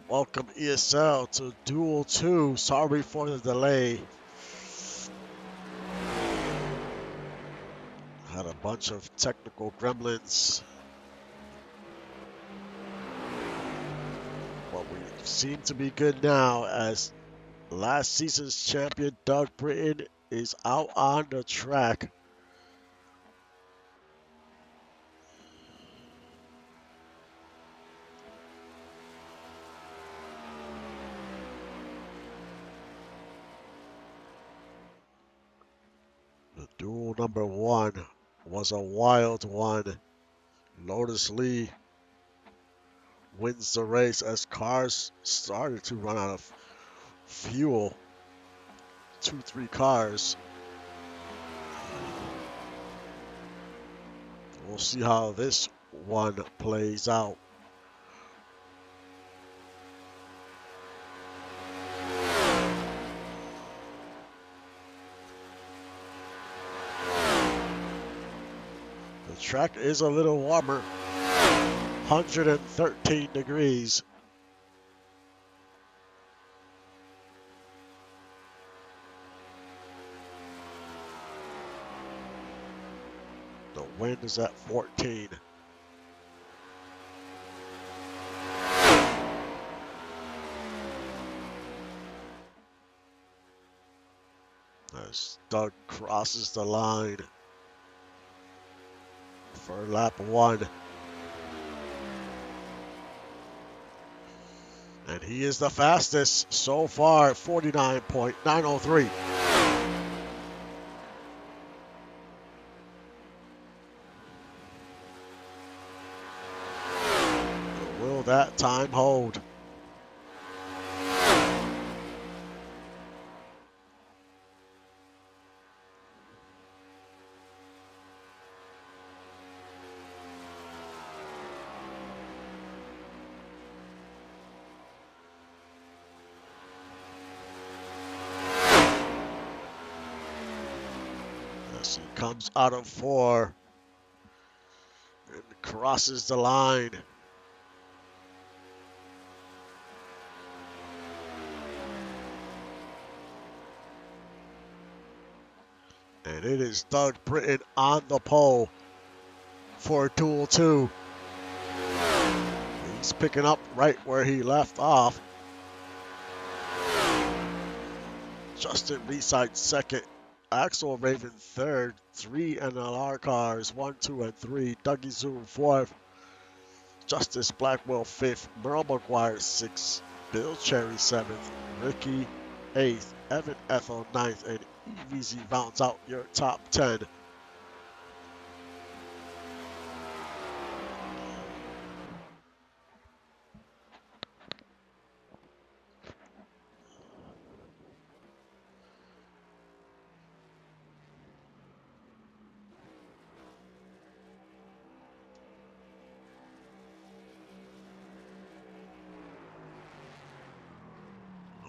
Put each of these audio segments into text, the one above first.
Welcome ESL to Duel 2. Sorry for the delay. Had a bunch of technical gremlins. But we seem to be good now as last season's champion Doug Britton is out on the track. The duel number 1 was a wild one. Lotus Lee wins the race as cars started to run out of fuel. 2-3 cars. We'll see how this one plays out. The track is a little warmer, 113 degrees. The wind is at 14. As Doug crosses the line for lap 1. And he is the fastest so far, 49.903. Will that time hold? As he comes out of 4 and crosses the line. And it is Doug Britton on the pole for Duel 2. He's picking up right where he left off. Justin Reeside second. Axel Raven third. 3 NLR cars, 1, 2, and 3. Dougie Zoom fourth. Justice Blackwell fifth. Merle McGuire sixth. Bill Cherry seventh. Ricky eighth. Evan Ethel ninth. And EVZ rounds out your top 10.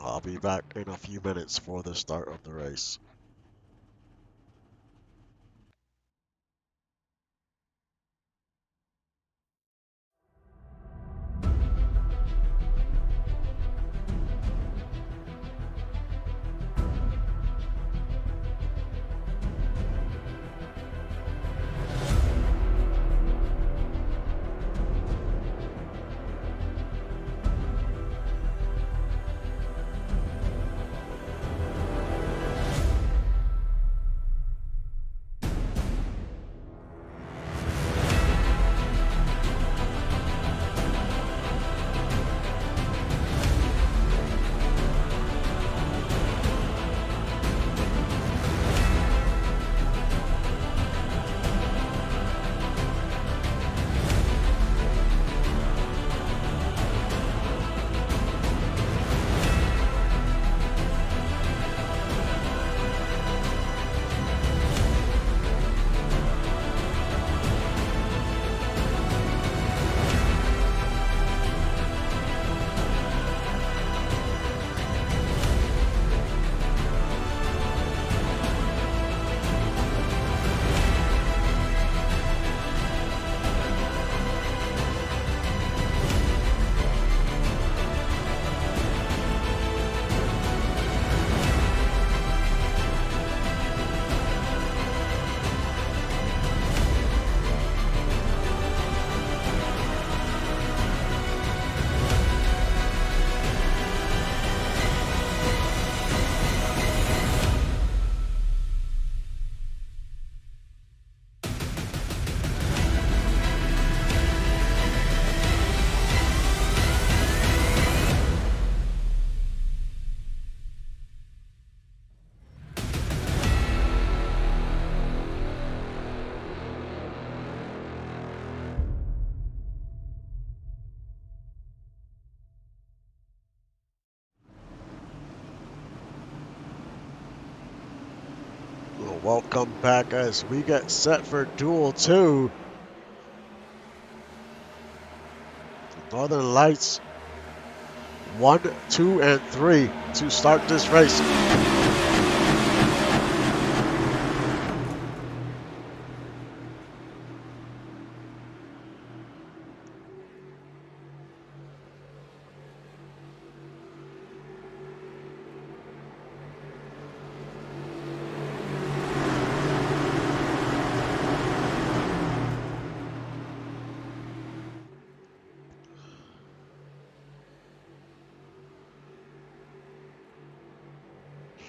I'll be back in a few minutes for the start of the race. Welcome back as we get set for Duel 2. Northern Lights 1, 2, and 3 to start this race.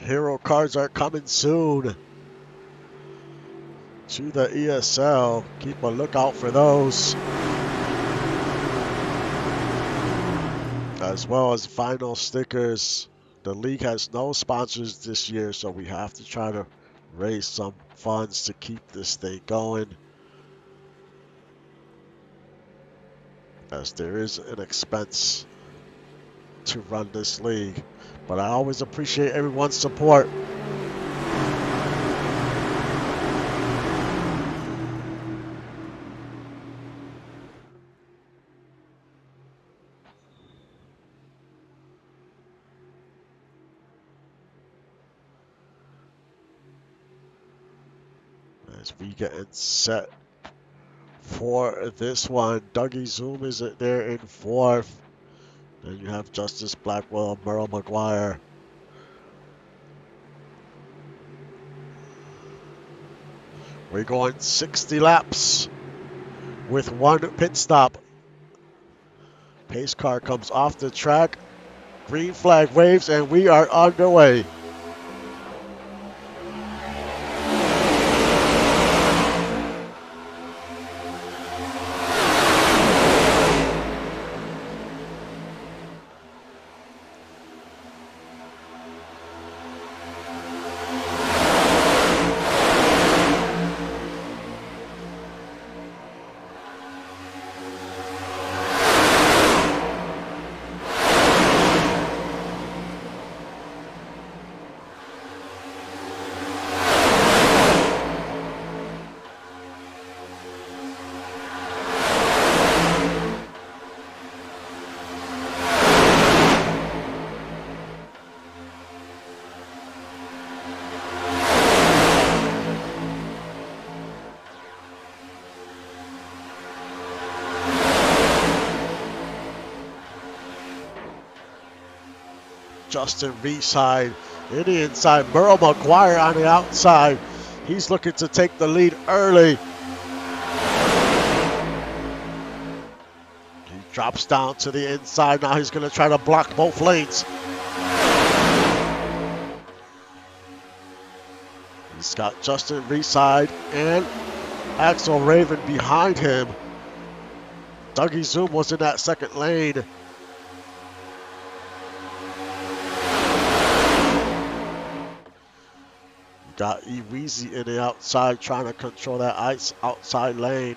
Hero cards are coming soon to the ESL. Keep a lookout for those. As well as final stickers. The league has no sponsors this year, so we have to try to raise some funds to keep this thing going, as there is an expense to run this league. But I always appreciate everyone's support. As we get set for this one, Dougie Zoom is there in fourth. Then you have Justice Blackwell, Merle McGuire. We're going 60 laps with one pit stop. Pace car comes off the track. Green flag waves, and we are underway. Justin Reeside in the inside. Merle McGuire on the outside. He's looking to take the lead early. He drops down to the inside. Now he's going to try to block both lanes. He's got Justin Reeside and Axel Raven behind him. Dougie Zoom was in that second lane. Got Eweezy in the outside trying to control that ice outside lane.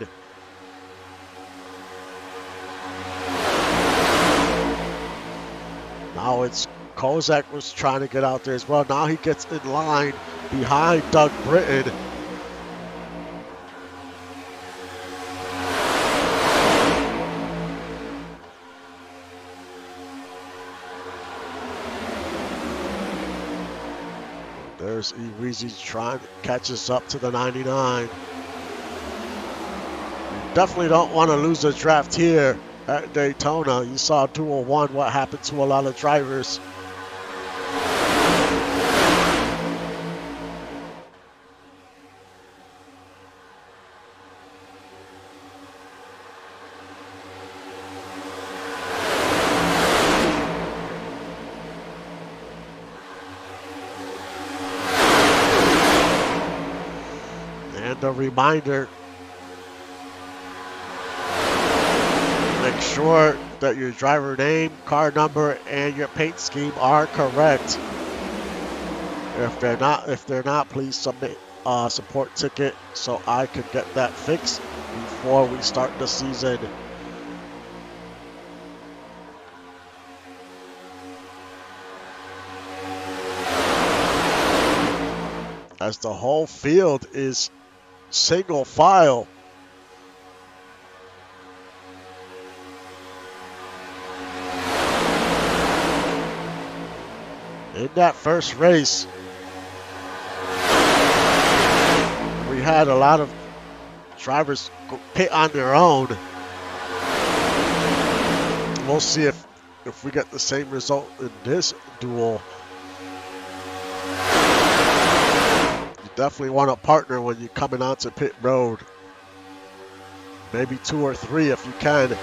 Now it's Kozak was trying to get out there as well. Now he gets in line behind Doug Britton. There's Eweezy trying to catch us up to the 99. You definitely don't want to lose a draft here at Daytona. You saw Duel 1, what happened to a lot of drivers. A reminder, make sure that your driver name, car number, and your paint scheme are correct. If they're not, please submit a support ticket so I can get that fixed before we start the season. as the whole field is single file. In that first race, we had a lot of drivers pit on their own. We'll see if we get the same result in this duel. You definitely want a partner when you're coming onto pit road. Maybe 2 or 3 if you can.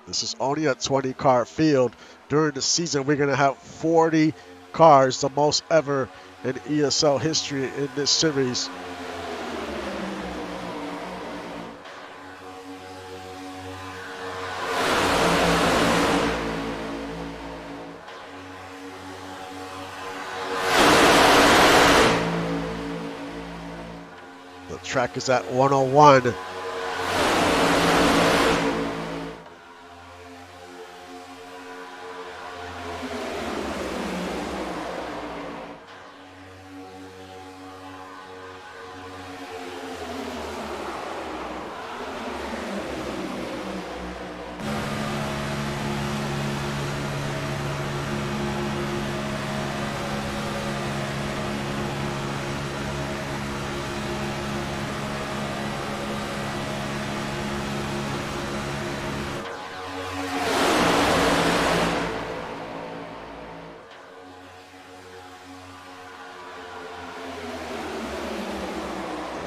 This is only a 20-car field. During the season, we're going to have 40 cars, the most ever in ESL history in this series. The track is at 101.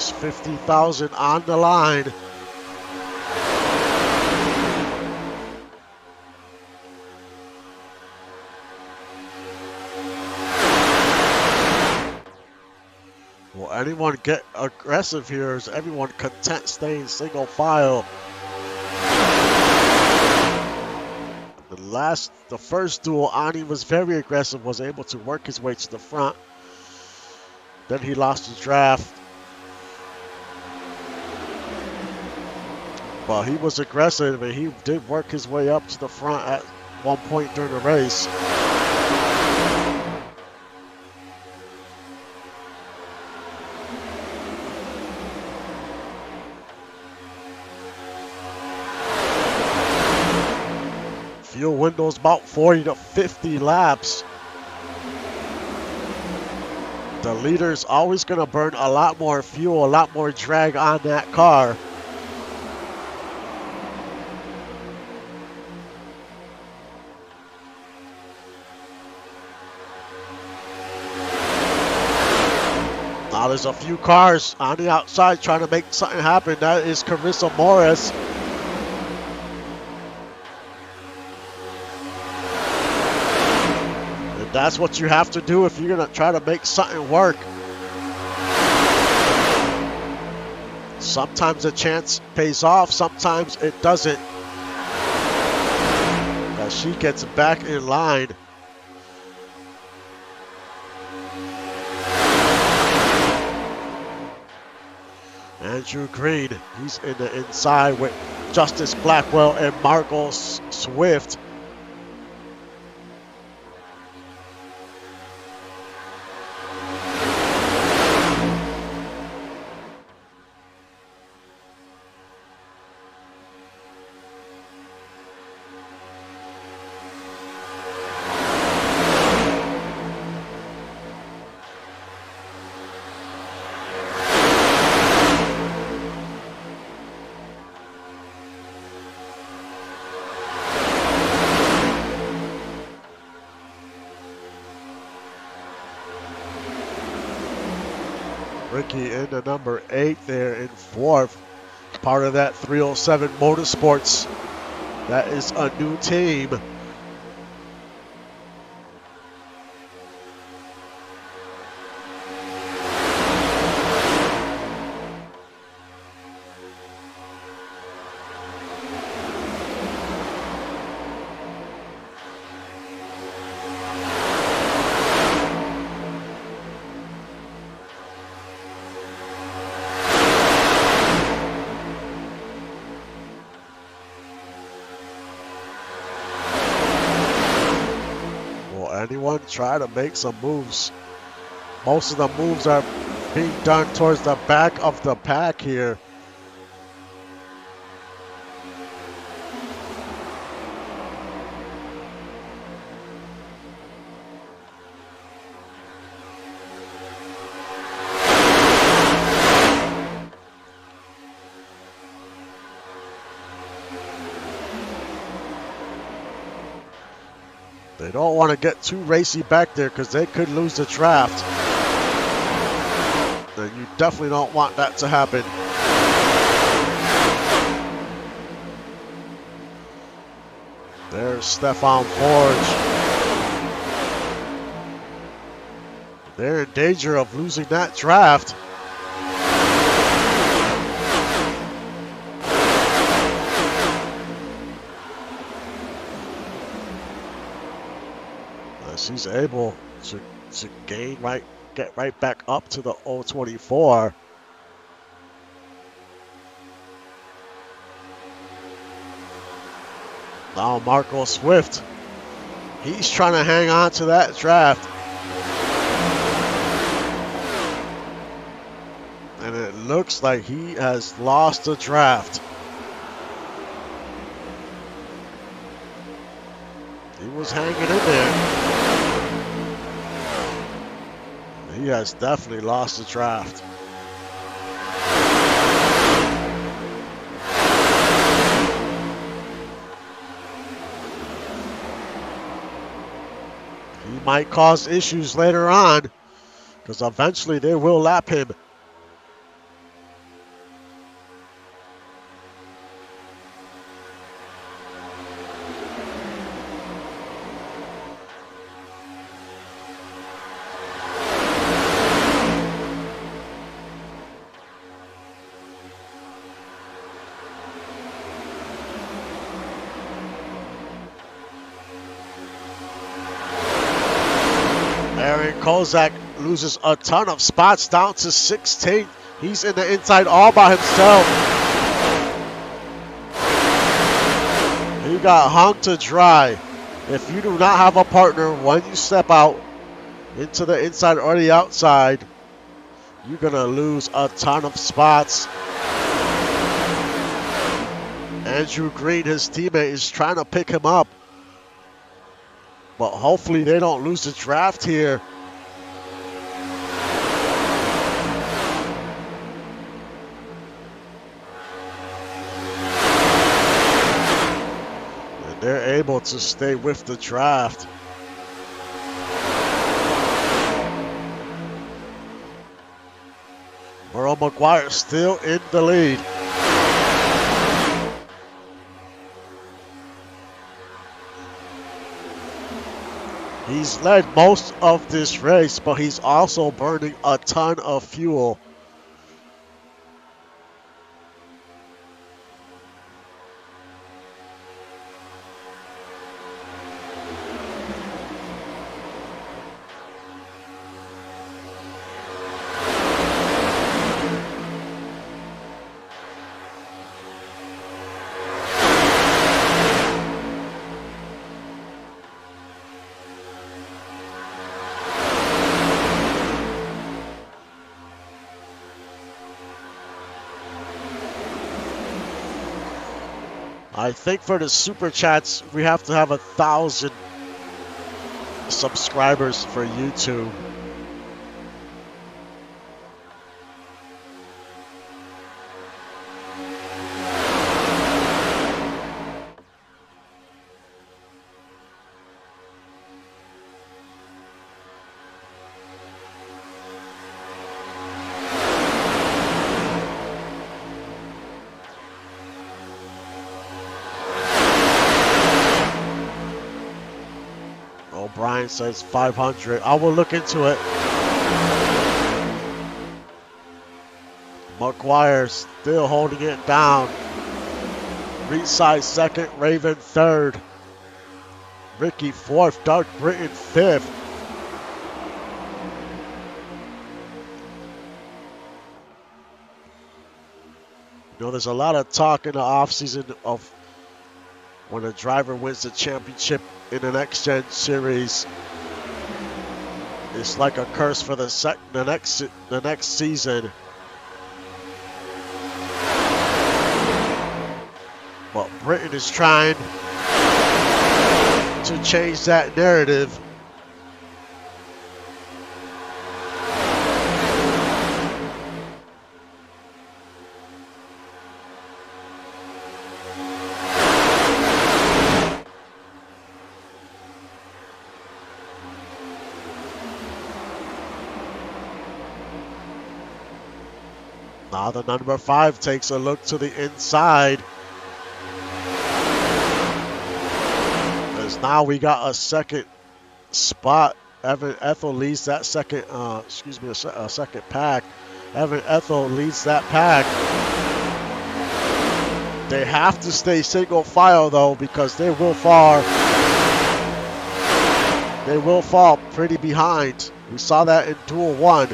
There's 50,000 on the line. Will anyone get aggressive here? Is everyone content staying single file? The first duel, Ani was very aggressive, was able to work his way to the front. Then he lost his draft. But he was aggressive and he did work his way up to the front at one point during the race. Fuel window's about 40 to 50 laps. The leader's always going to burn a lot more fuel, a lot more drag on that car. Now there's a few cars on the outside trying to make something happen. That is Carissa Morris. And that's what you have to do if you're going to try to make something work. Sometimes a chance pays off, sometimes it doesn't. As she gets back in line. Andrew Green, he's in the inside with Justice Blackwell and Marcos Swift. Ricky in the number 8 there in 4th. Part of that 307 Motorsports. That is a new team. everyone try to make some moves. Most of the moves are being done towards the back of the pack here. They don't want to get too racy back there because they could lose the draft. And you definitely don't want that to happen. There's Stefan Forge. They're in danger of losing that draft. He's able to get right back up to the 024. Now Marco Swift, he's trying to hang on to that draft. And it looks like he has lost the draft. He was hanging in there. He has definitely lost the draft. He might cause issues later on because eventually they will lap him. Kozak loses a ton of spots down to 16th. He's in the inside all by himself. He got hung to dry. If you do not have a partner when you step out into the inside or the outside, you're going to lose a ton of spots. Andrew Green, his teammate, is trying to pick him up. But hopefully they don't lose the draft here. They're able to stay with the draft. Merle McGuire still in the lead. He's led most of this race, but he's also burning a ton of fuel. I think for the super chats, we have to have 1,000 subscribers for YouTube. Brian says 500. I will look into it. McGuire still holding it down. Reedside second, Raven third. Ricky fourth, Doug Britton fifth. You know, there's a lot of talk in the offseason of when a driver wins the championship in the Next Gen Series, It's like a curse for the next season. But Britain is trying to change that narrative. Now the number 5 takes a look to the inside. As now we got a second spot. Evan Ethel leads that second, a second pack. Evan Ethel leads that pack. They have to stay single file though, because they will fall. They will fall pretty behind. We saw that in Duel 1.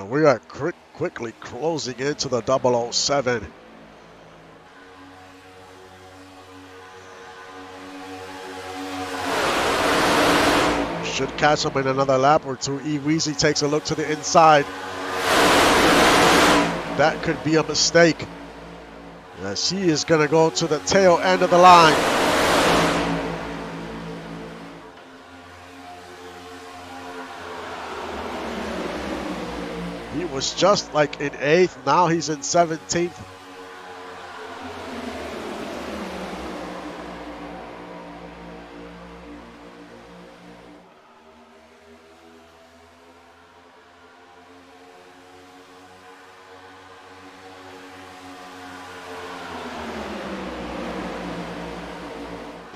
We are quickly closing into the 007. Should catch him in another lap or two. E Weezy takes a look to the inside. That could be a mistake, as he is going to go to the tail end of the line. He was just like in 8th, now he's in 17th.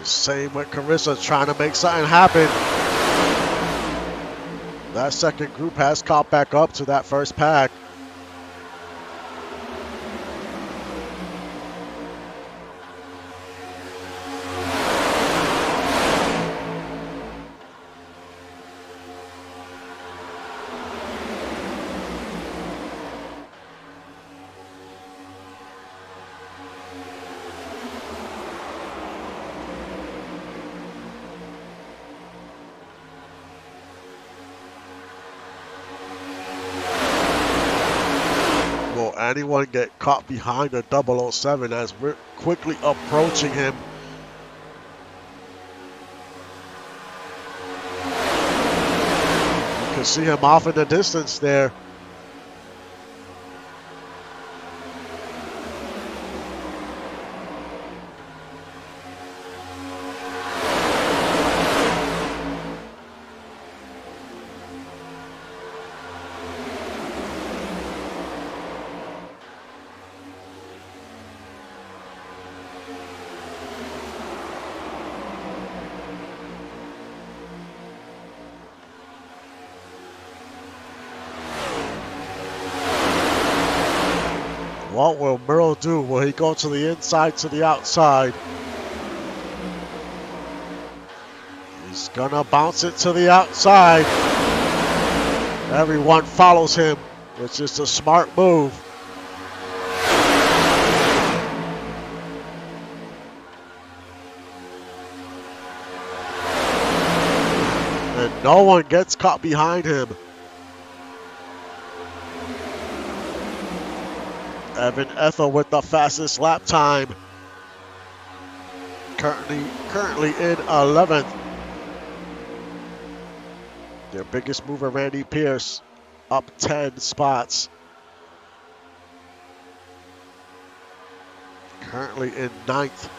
Same with Carissa, trying to make something happen. That second group has caught back up to that first pack. Anyone get caught behind the 007 as we're quickly approaching him? You can see him off in the distance there. What will Merle do? Will he go to the inside, to the outside? He's gonna bounce it to the outside. Everyone follows him, which is a smart move. And no one gets caught behind him. Evan Ethel with the fastest lap time. Currently in 11th. Their biggest mover, Randy Pierce, up 10 spots. Currently in 9th.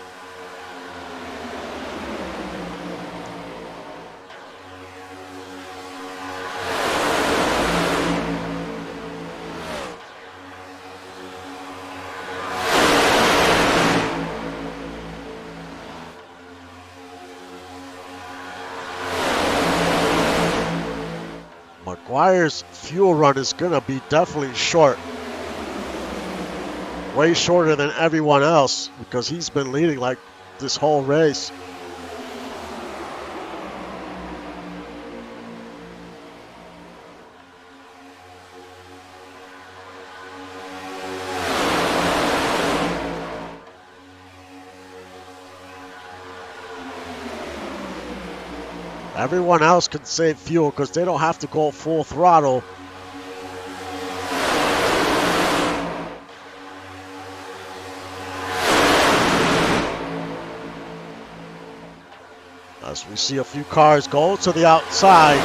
McGuire's fuel run is going to be definitely short. way shorter than everyone else because he's been leading like this whole race. Everyone else can save fuel because they don't have to go full throttle. As we see a few cars go to the outside,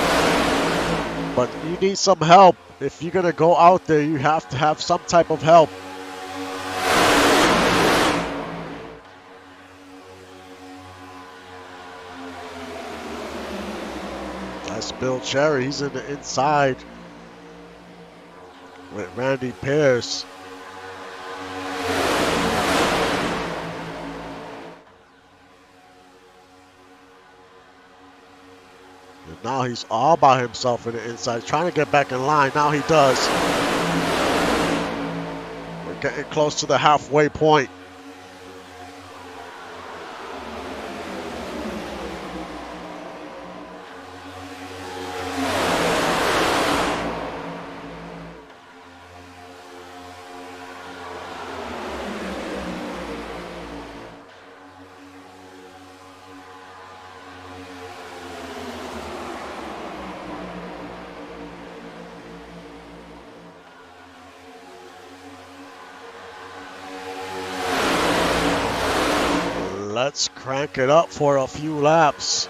but you need some help. If you're going to go out there, you have to have some type of help. That's Bill Cherry. He's in the inside with Randy Pierce. And now he's all by himself in the inside, trying to get back in line. Now he does. We're getting close to the halfway point. Let's crank it up for a few laps.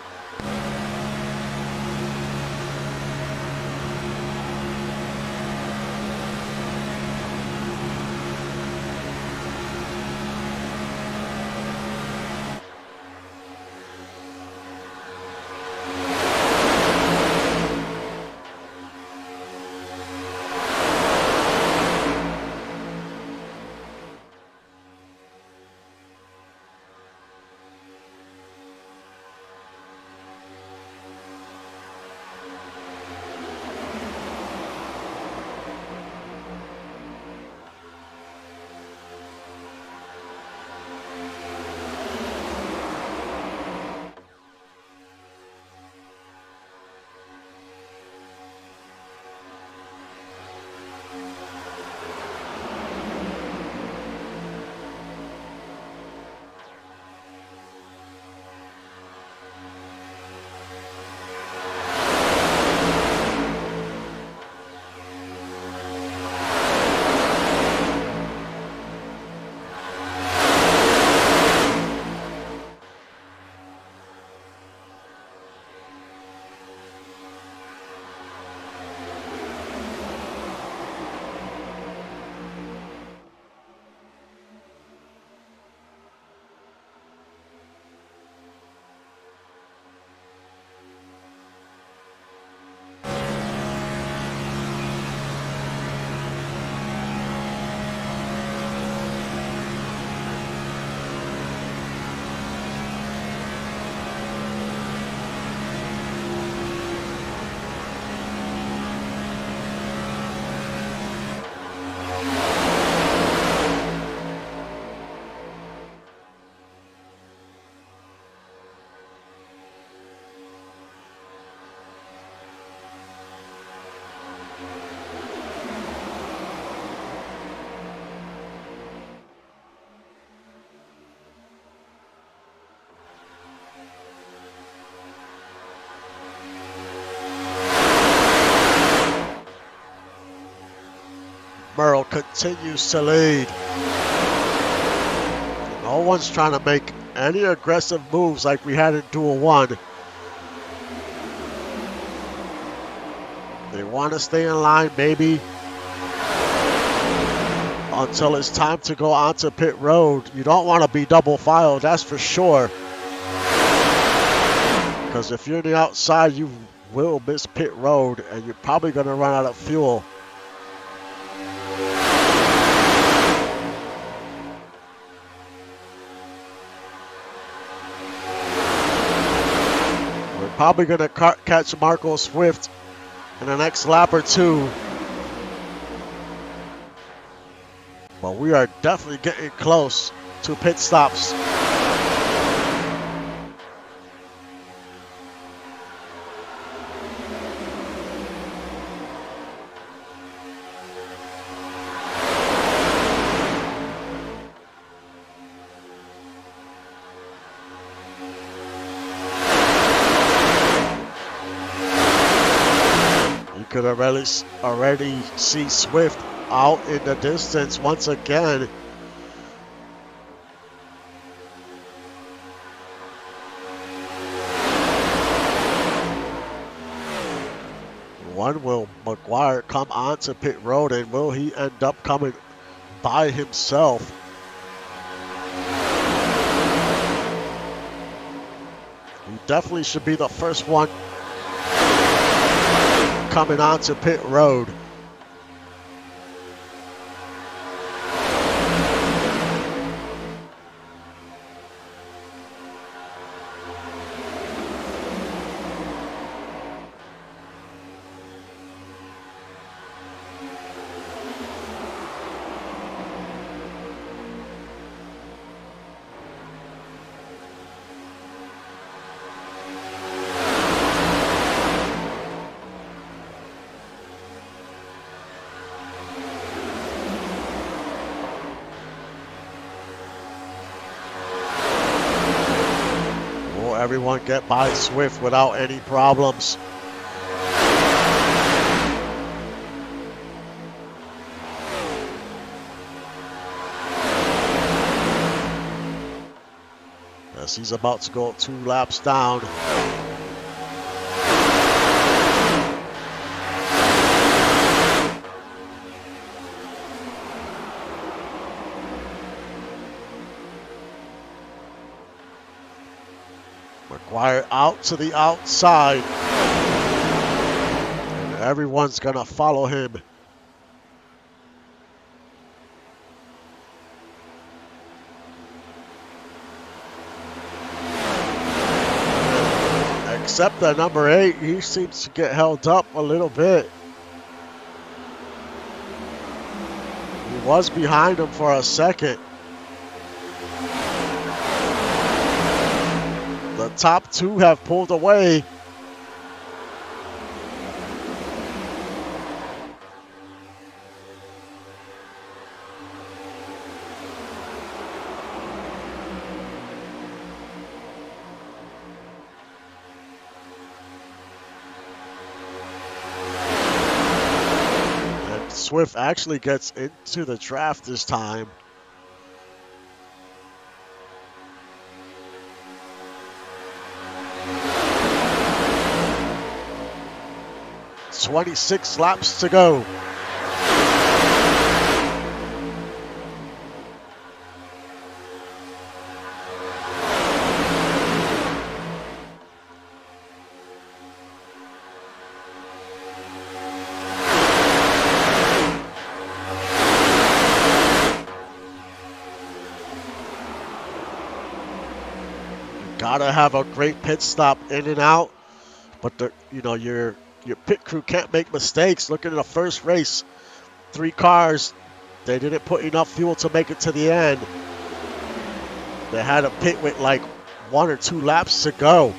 Merle continues to lead. No one's trying to make any aggressive moves like we had in Duel 1. They want to stay in line maybe until it's time to go onto pit road. You don't want to be double file, that's for sure. Because if you're on the outside, you will miss pit road and you're probably going to run out of fuel. Probably going to catch Marco Swift in the next lap or two. But we are definitely getting close to pit stops. You could already see Swift out in the distance once again. Will McGuire come onto pit road, and will he end up coming by himself? He definitely should be the first one coming onto pit road. Everyone get by Swift without any problems. As he's about to go 2 laps down. McGuire out to the outside. And everyone's going to follow him. Except that number 8, he seems to get held up a little bit. He was behind him for a second. The top 2 have pulled away. And Swift actually gets into the draft this time. "26 laps to go." Gotta have a great pit stop in and out, but your pit crew can't make mistakes. Look at the first race, 3 cars, they didn't put enough fuel to make it to the end. They had a pit with like 1 or 2 laps to go.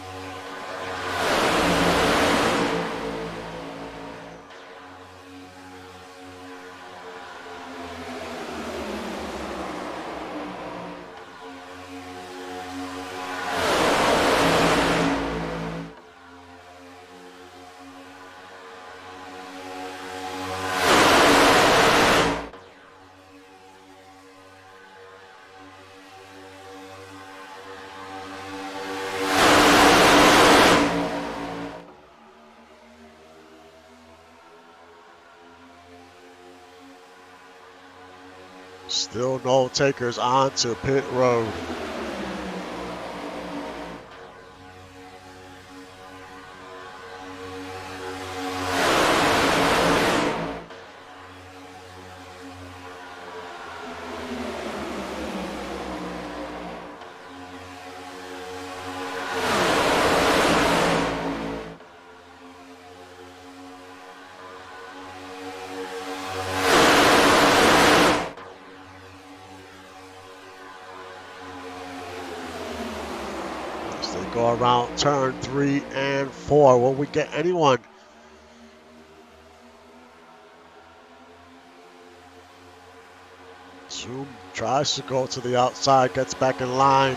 Still no takers onto pit road. They go around turn 3 and 4. Will we get anyone? Zoom tries to go to the outside, gets back in line.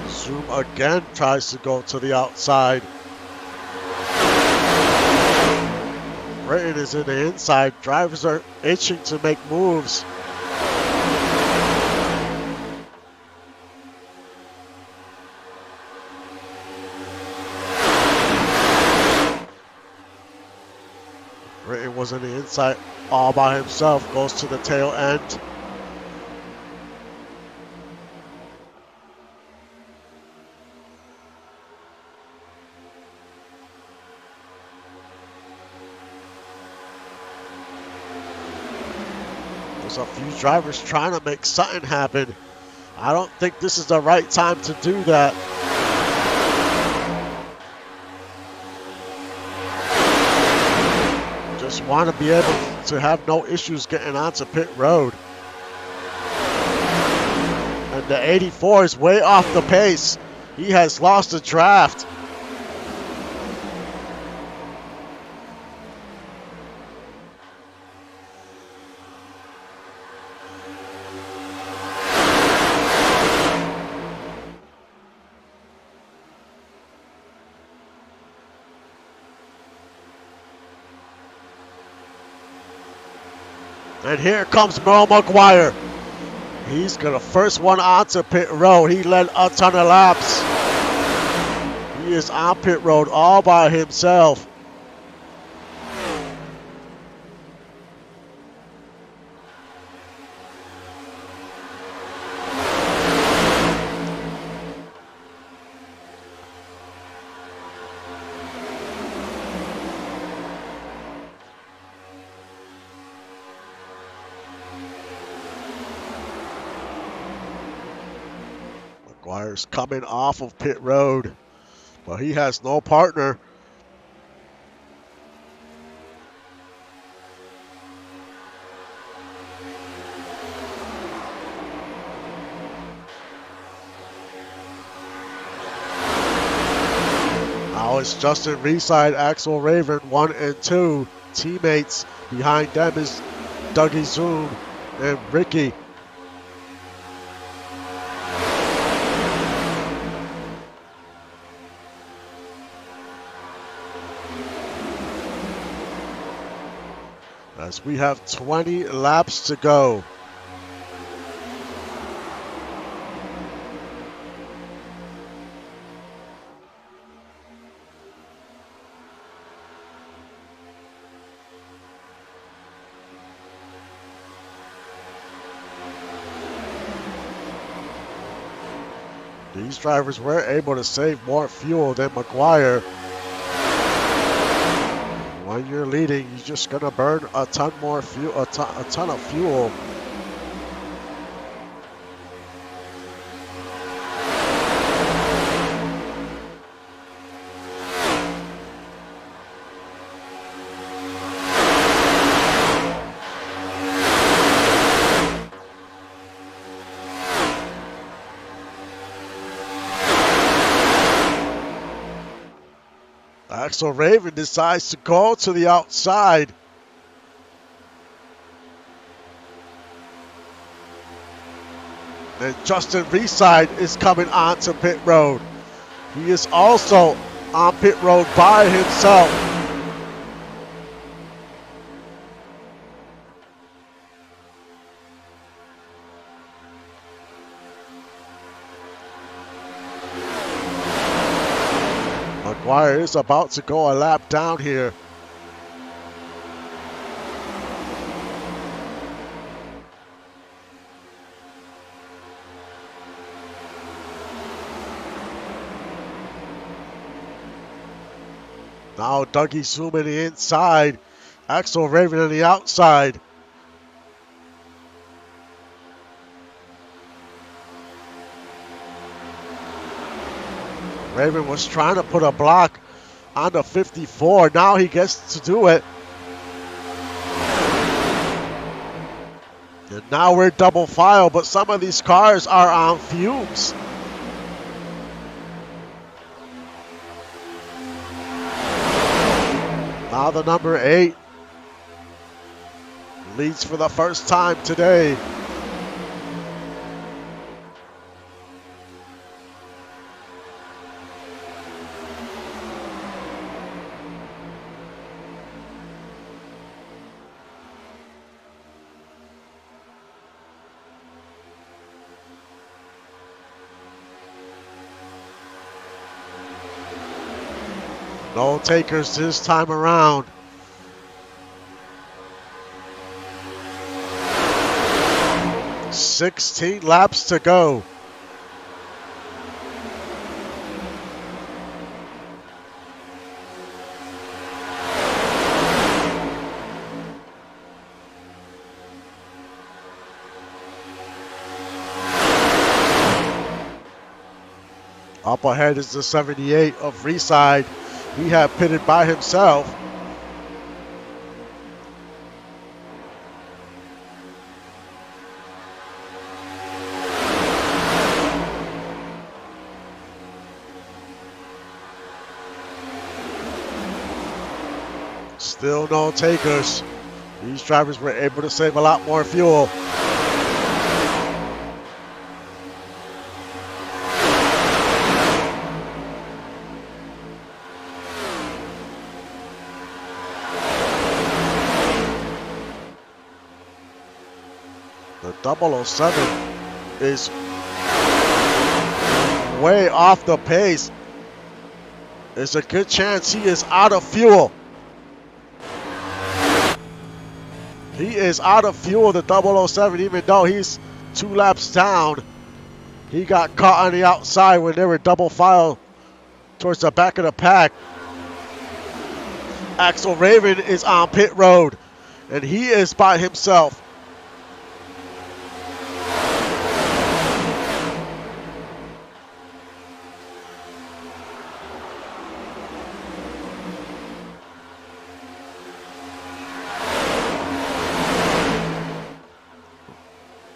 Zoom again tries to go to the outside. Britain is in the inside. Drivers are itching to make moves. Britain was in the inside all by himself. Goes to the tail end. There's a few drivers trying to make something happen. I don't think this is the right time to do that. Just want to be able to have no issues getting onto pit road. And the 84 is way off the pace. He has lost the draft. And here comes Merle McGuire. He's gonna first one onto pit road. He led a ton of laps. He is on pit road all by himself. McGuire's coming off of pit road, but he has no partner. Now it's Justin Reeside, Axel Raven, 1 and 2. Teammates behind them is Dougie Zoom and Ricky. As we have 20 laps to go. These drivers were able to save more fuel than McGuire. When you're leading, you're just gonna burn a ton more fuel, a ton of fuel. Axel Raven decides to go to the outside. And Justin Reeside is coming onto pit road. He is also on pit road by himself. McGuire is about to go a lap down here. Now Dougie Zoom in the inside. Axel Raven on the outside. Raven was trying to put a block on the 54. Now he gets to do it. And now we're double file, but some of these cars are on fumes. Now the number 8 leads for the first time today. No takers this time around. "16 laps to go." Up ahead is the 78 of Reside. He had pitted by himself. Still no takers. These drivers were able to save a lot more fuel. The 007 is way off the pace. There's a good chance he is out of fuel. He is out of fuel, the 007, even though he's 2 laps down. He got caught on the outside when they were double file towards the back of the pack. Axel Raven is on pit road, and he is by himself.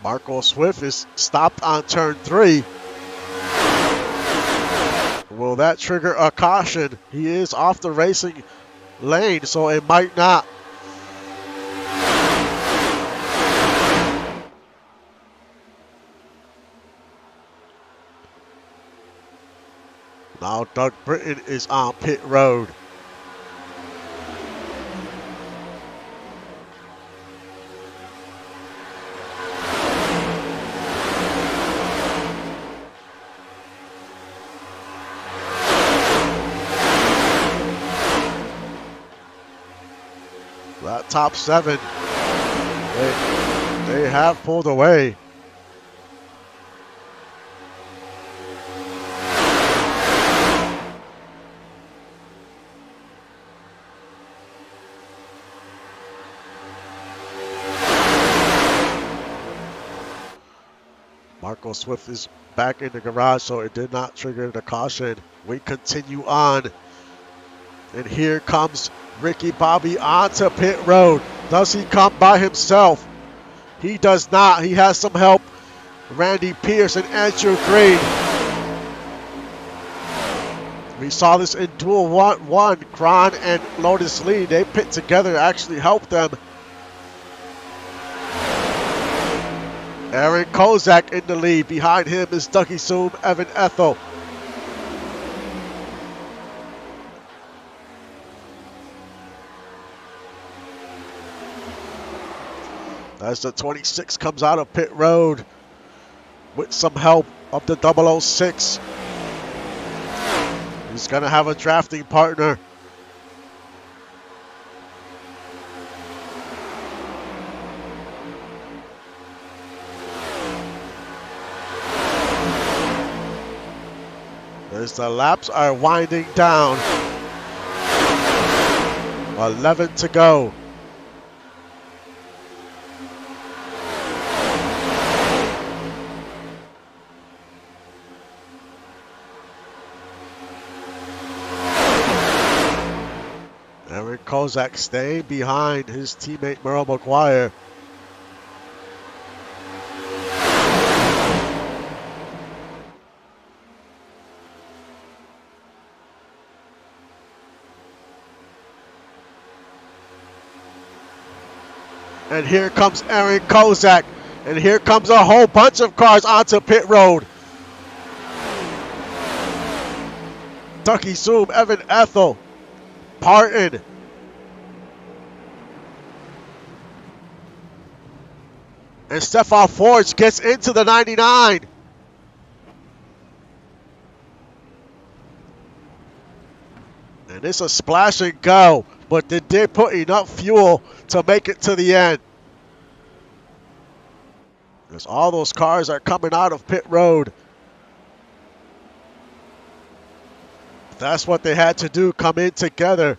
Marco Swift is stopped on turn 3. Will that trigger a caution? He is off the racing lane, so it might not. Now Doug Britton is on pit road. That top 7, they have pulled away. Marco Swift is back in the garage, so it did not trigger the caution. We continue on. And here comes Ricky Bobby onto pit road. Does he come by himself? He does not. He has some help. Randy Pierce and Andrew Green. We saw this in Duel 1. Kron and Lotus Lee, they pit together, actually helped them. Aaron Kozak in the lead. Behind him is Dougie Zoom, Evan Ethel. As the 26 comes out of pit road with some help of the 006. He's going to have a drafting partner. As the laps are winding down. 11 to go. Kozak staying behind his teammate Merle McGuire. And here comes Aaron Kozak. And here comes a whole bunch of cars onto pit road. Ducky Zoom, Evan Ethel, Parton. And Stefan Forge gets into the 99. And it's a splash and go, but they did put enough fuel to make it to the end. Because all those cars are coming out of pit road. That's what they had to do, come in together.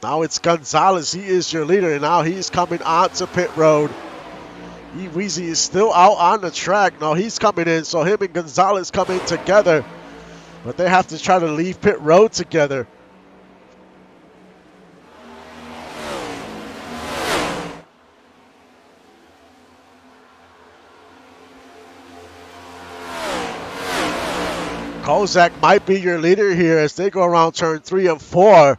Now it's Gonzalez, he is your leader, and now he's coming onto pit road. Weezy is still out on the track. Now he's coming in, so him and Gonzalez come in together. But they have to try to leave pit road together. Kozak might be your leader here as they go around turn 3 and 4.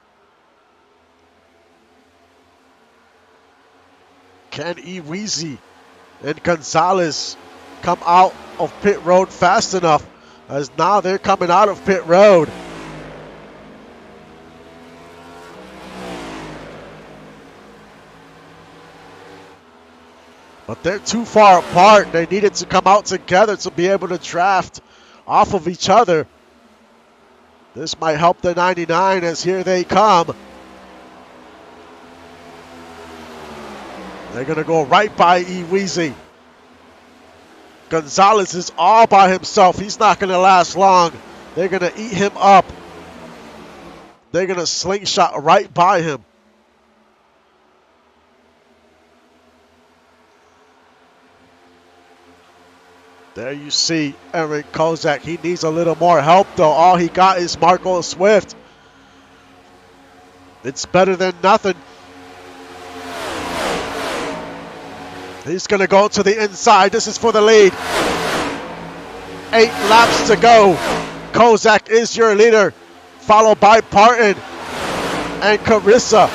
Can Weezy and Gonzalez come out of pit road fast enough? As now they're coming out of pit road. But they're too far apart. They needed to come out together to be able to draft off of each other. This might help the 99 as here they come. They're going to go right by Weezy. Gonzalez is all by himself. He's not going to last long. They're going to eat him up. They're going to slingshot right by him. There you see Aaron Kozak. He needs a little more help, though. All he got is Marco Swift. It's better than nothing. He's going to go to the inside. This is for the lead. 8 laps to go. Kozak is your leader, followed by Parton and Carissa.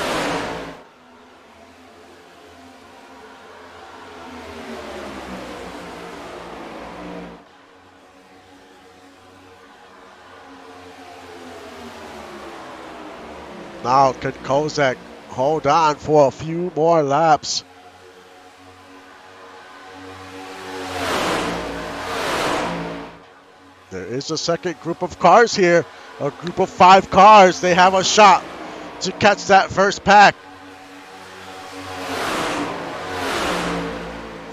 Now can Kozak hold on for a few more laps? There is a second group of cars here, a group of 5 cars. They have a shot to catch that first pack.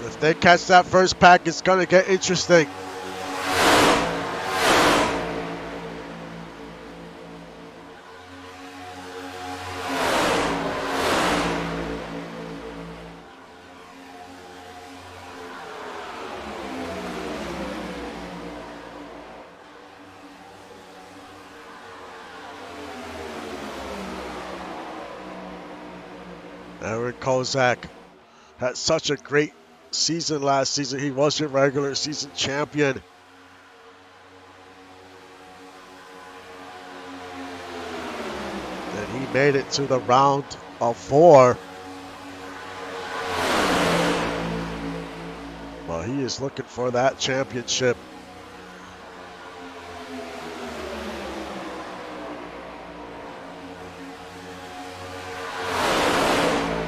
If they catch that first pack, it's going to get interesting. Aaron Kozak had such a great season last season. He was your regular season champion. And he made it to the round of 4. Well, he is looking for that championship.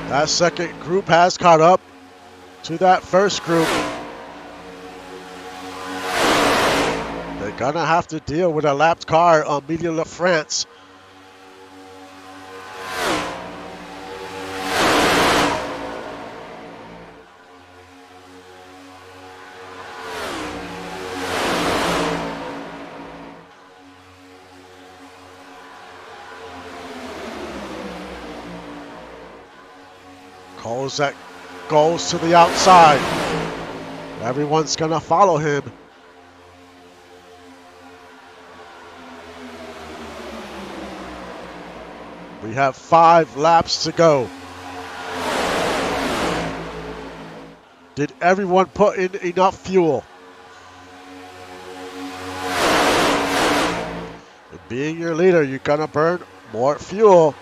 That second group has caught up to that first group. They're gonna have to deal with a lapped car on Media La France. Kozak goes to the outside. Everyone's going to follow him. We have 5 laps to go. Did everyone put in enough fuel? And being your leader, you're going to burn more fuel.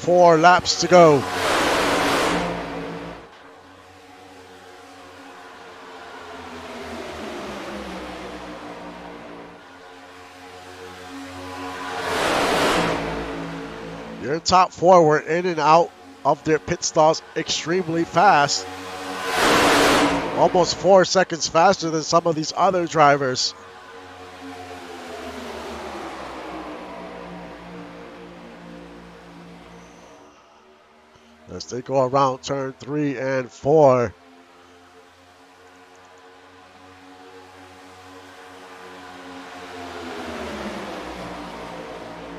4 laps to go. Your top 4 were in and out of their pit stalls extremely fast. Almost 4 seconds faster than some of these other drivers. As they go around turn 3 and 4.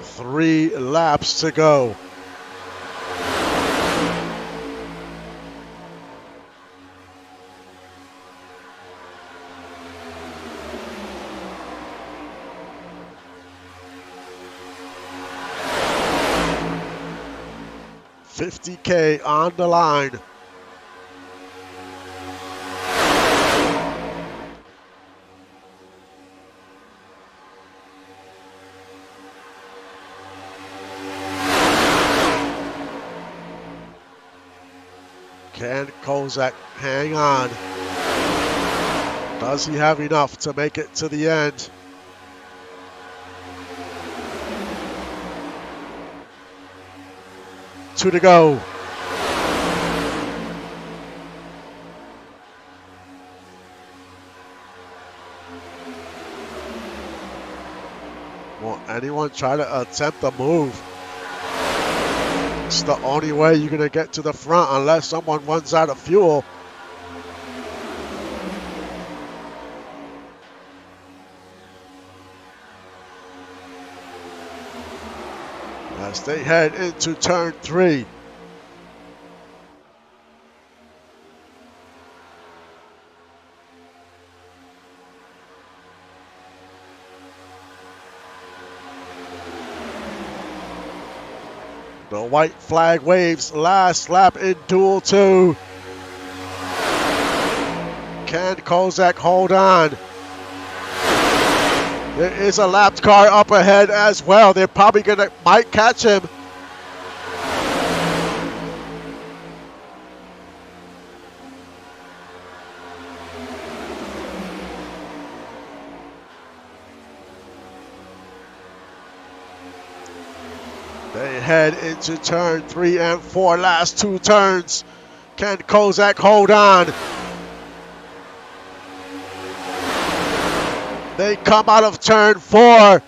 Three laps to go. $50K on the line. Can Kozak hang on? Does he have enough to make it to the end? Two to go. Will anyone try to attempt a move? It's the only way you're going to get to the front unless someone runs out of fuel. As they head into turn 3. The white flag waves, last lap in Duel 2. Can Kozak hold on? There is a lapped car up ahead as well. They're probably might catch him. They head into turn 3 and 4, last 2 turns. Can Kozak hold on? They come out of turn 4.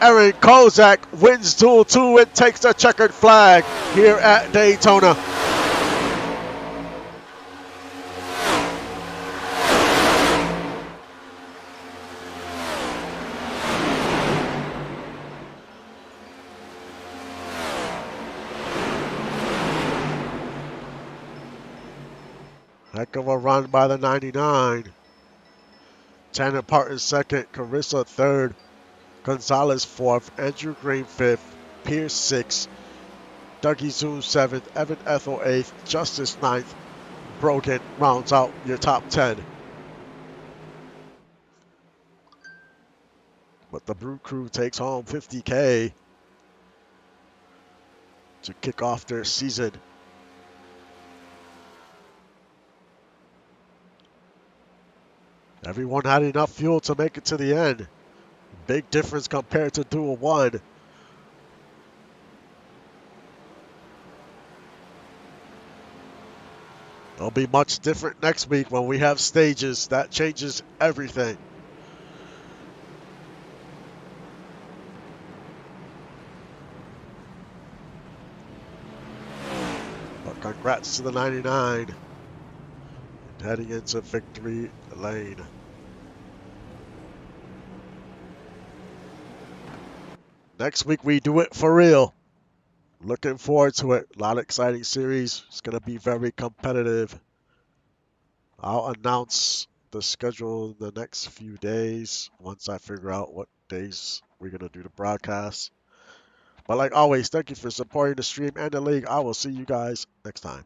Aaron Kozak wins Duel 2 and takes the checkered flag here at Daytona. Heck of a run by the 99. Tanner Parton second, Carissa third, Gonzalez fourth, Andrew Green fifth, Pierce sixth, Dougie Zoom seventh, Evan Ethel eighth, Justice ninth. Brogan rounds out your top 10. But the Brew Crew takes home $50K to kick off their season. Everyone had enough fuel to make it to the end. Big difference compared to Duel 1. It'll be much different next week when we have stages. That changes everything. But congrats to the 99. Heading into victory lane. Next week we do it for real. Looking forward to it. A lot of exciting series. It's going to be very competitive. I'll announce the schedule in the next few days once I figure out what days we're going to do the broadcast. But like always, thank you for supporting the stream and the league. I will see you guys next time.